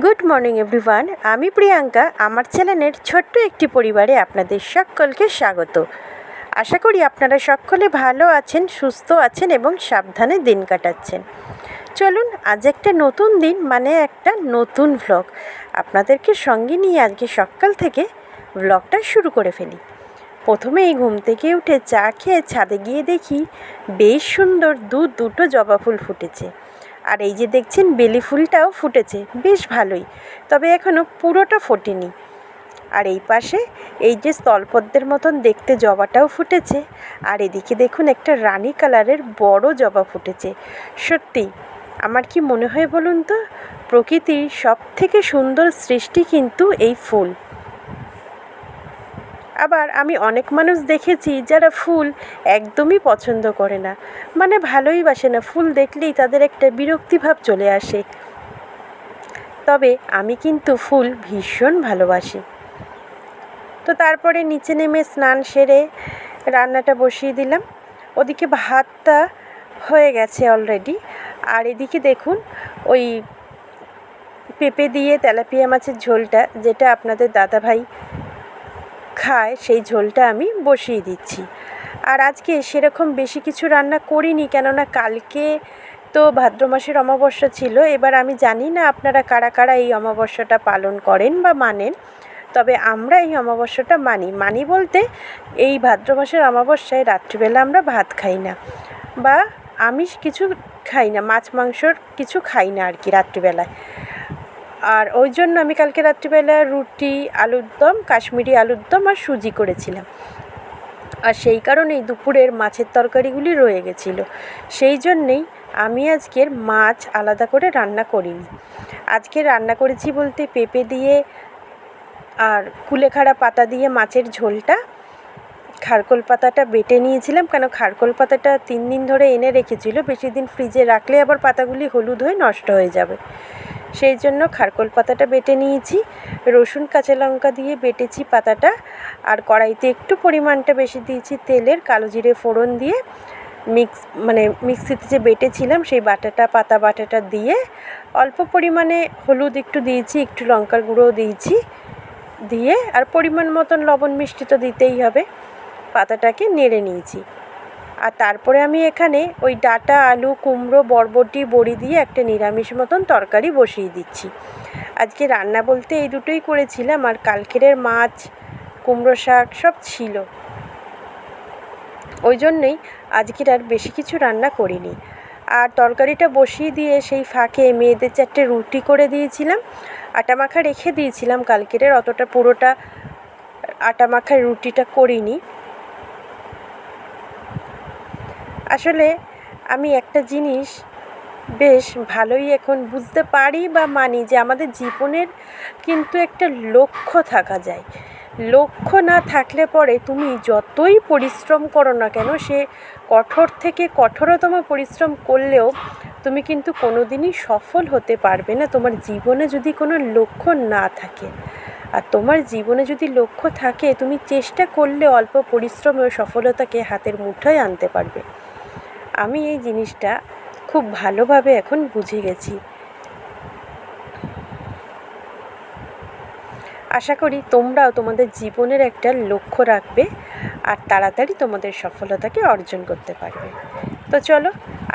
Good morning everyone, আমি প্রিয়াঙ্কা। আমার চ্যানেলের ছোট্ট একটি পরিবারে আপনাদের সকলকে স্বাগত। আশা করি আপনারা সকলে ভালো আছেন, সুস্থ আছেন এবং সাবধানে দিন কাটাচ্ছেন। চলুন আজ একটা নতুন দিন, মানে একটা নতুন ভ্লগ আপনাদেরকে সঙ্গে নিয়ে আজকে সকাল থেকে ভ্লগটা শুরু করে ফেলি। প্রথমেই ঘুম থেকে উঠে চা খেয়ে ছাদে গিয়ে দেখি বেশ সুন্দর দুটো জবা ফুল ফুটেছে। আর এই যে দেখছেন বেলি ফুলটাও ফুটেছে বেশ ভালোই, তবে এখনও পুরোটা ফোটেনি। আর এই পাশে এই যে স্থলপদ্মের মতন দেখতে জবাটাও ফুটেছে। আর এদিকে দেখুন একটা রানী কালারের বড় জবা ফুটেছে। সত্যি আমার কি মনে হয় বলুন তো, প্রকৃতির সব থেকে সুন্দর সৃষ্টি কিন্তু এই ফুল। আবার আমি অনেক মানুষ দেখেছি যারা ফুল একদমই পছন্দ করে না, মানে ভালোই বাসে না, ফুল দেখলেই তাদের একটা বিরক্তিভাব চলে আসে। তবে আমি কিন্তু ফুল ভীষণ ভালোবাসি। তো তারপরে নিচে নেমে স্নান সেরে রান্নাটা বসিয়ে দিলাম। ওদিকে ভাতটা হয়ে গেছে অলরেডি। আর এদিকে দেখুন ওই পেঁপে দিয়ে তেলাপিয়া মাছের ঝোলটা, যেটা আপনাদের দাদাভাই খায়, সেই ঝোলটা আমি বসিয়ে দিচ্ছি। আর আজকে সেরকম বেশি কিছু রান্না করিনি, কেননা কালকে তো ভাদ্র মাসের অমাবস্যা ছিল। এবার আমি জানি না আপনারা কারা কারা এই অমাবস্যাটা পালন করেন বা মানেন, তবে আমরা এই অমাবস্যাটা মানি বলতে এই ভাদ্র মাসের অমাবস্যায় রাত্রিবেলা আমরা ভাত খাই না বা আমিষ কিছু খাই না, মাছ মাংসর কিছু খাই না আর কি রাত্রিবেলায়। আর ওই জন্য আমি কালকে রাত্রিবেলা রুটি, আলুর দম, কাশ্মীরি আলুর দম আর সুজি করেছিলাম। আর সেই কারণেই দুপুরের মাছের তরকারিগুলি রয়ে গেছিলো। সেই জন্যেই আমি আজকের মাছ আলাদা করে রান্না করিনি। আজকে রান্না করেছি বলতে পেঁপে দিয়ে আর কুলেখাড়া পাতা দিয়ে মাছের ঝোলটা, খারকোল পাতাটা বেটে নিয়েছিলাম, কেন খারকোল পাতাটা 3 দিন ধরে এনে রেখেছিল, বেশি দিন ফ্রিজে রাখলে আবার পাতাগুলি হলুদ হয়ে নষ্ট হয়ে যাবে। সেই জন্য খারকোল পাতাটা বেটে নিয়েছি, রসুন কাঁচা লঙ্কা দিয়ে বেটেছি পাতাটা। আর একটু পরিমাণটা বেশি দিয়েছি তেলের, কালো জিরে ফোড়ন দিয়ে মিক্সিতে যে বেটেছিলাম সেই পাতা বাটাটা দিয়ে অল্প পরিমাণে হলুদ একটু দিয়েছি, একটু লঙ্কার গুঁড়োও দিয়েছি, দিয়ে আর পরিমাণ মতন লবণ মিষ্টি তো দিতেই হবে। পাতাটাকে নেড়ে নিয়েছি। আর তারপরে আমি এখানে ওই ডাঁটা, আলু, কুমড়ো, বরবটি, বড়ি দিয়ে একটা নিরামিষ মতন তরকারি বসিয়ে দিচ্ছি। আজকে রান্না বলতে এই দুটোই করেছিলাম, আর কালকের মাছ, কুমড়ো শাক সব ছিল, ওই জন্যেই আজকের আর বেশি কিছু রান্না করিনি। আর তরকারিটা বসিয়ে দিয়ে সেই ফাঁকে মেয়েদের 4টে রুটি করে দিয়েছিলাম, আটা মাখা রেখে দিয়েছিলাম কালকের, অতটা পুরোটা আটা মাখার রুটিটা করিনি। আসলে আমি একটা জিনিস বেশ ভালোই এখন বুঝতে পারি বা মানি, যে আমাদের জীবনের কিন্তু একটা লক্ষ্য থাকা যায়। লক্ষ্য না থাকলে পরে তুমি যতই পরিশ্রম করো না কেন, সে কঠোর থেকে কঠোরতম পরিশ্রম করলেও তুমি কিন্তু কোনো দিনই সফল হতে পারবে না, তোমার জীবনে যদি কোনো লক্ষ্য না থাকে। আর তোমার জীবনে যদি লক্ষ্য থাকে, তুমি চেষ্টা করলে অল্প পরিশ্রমেও সফলতাকে হাতের মুঠোয় আনতে পারবে। আমি এই জিনিসটা খুব ভালোভাবে এখন বুঝে গেছি। আশা করি তোমরাও তোমাদের জীবনের একটা লক্ষ্য রাখবে আর তাড়াতাড়ি তোমাদের সফলতাকে অর্জন করতে পারবে। তো চলো,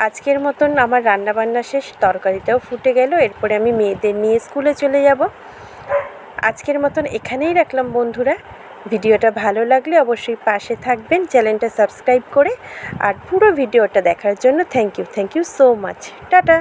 আজকের মতন আমার রান্নাবান্না শেষ, তরকারিটাও ফুটে গেল, এরপরে আমি মেয়েদের নিয়ে স্কুলে চলে যাব। আজকের মতন এখানেই রাখলাম বন্ধুরা। ভিডিওটা ভালো লাগলে অবশ্যই পাশে থাকবেন, চ্যানেলটা সাবস্ক্রাইব করে। আর পুরো ভিডিওটা দেখার জন্য thank you so much. Tata.